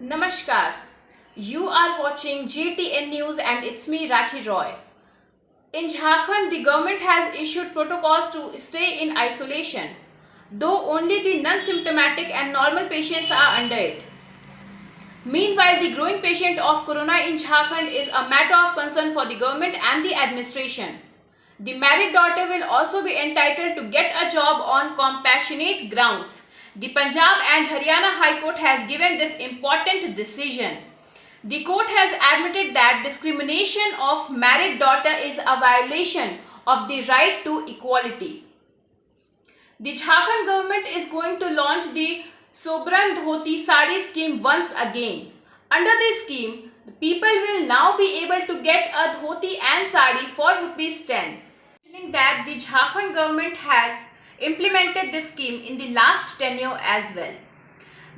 Namaskar. You are watching GTN News and it's me Rakhi Roy. In Jharkhand, the government has issued protocols to stay in isolation, though only the non-symptomatic and normal patients are under it. Meanwhile, the growing patient of corona in Jharkhand is a matter of concern for the government and the administration. The married daughter will also be entitled to get a job on compassionate grounds. The Punjab and Haryana High Court has given this important decision. The court has admitted that discrimination of married daughter is a violation of the right to equality. The Jharkhand government is going to launch the Sobran Dhoti Sari scheme once again. Under this scheme, the people will now be able to get a dhoti and sari for ₹10. Feeling that the Jharkhand government has implemented this scheme in the last tenure as well.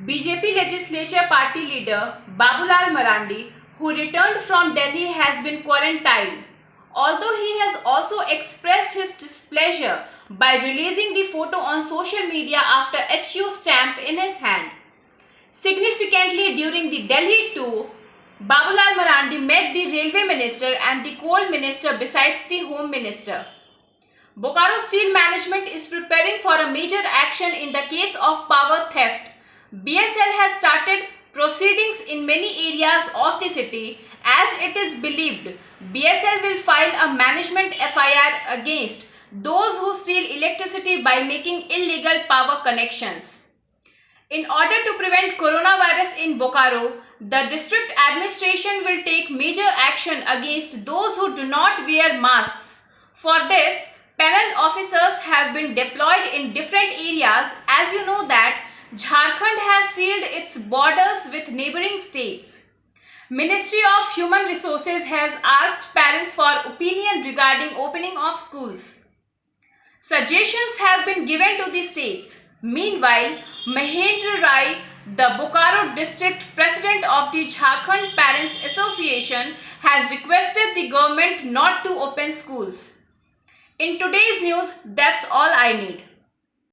BJP legislature party leader Babulal Marandi, who returned from Delhi, has been quarantined, although he has also expressed his displeasure by releasing the photo on social media after HU stamp in his hand. Significantly, during the Delhi tour, Babulal Marandi met the railway minister and the coal minister besides the home minister. Bokaro Steel Management is preparing for a major action in the case of power theft. BSL has started proceedings in many areas of the city as it is believed BSL will file a management FIR against those who steal electricity by making illegal power connections. In order to prevent coronavirus in Bokaro, the district administration will take major action against those who do not wear masks. For this, panel officers have been deployed in different areas. As you know that Jharkhand has sealed its borders with neighboring states. Ministry of Human Resources has asked parents for opinion regarding opening of schools. Suggestions have been given to the states. Meanwhile, Mahendra Rai, the Bokaro district president of the Jharkhand Parents Association, has requested the government not to open schools. In today's news, that's all I need.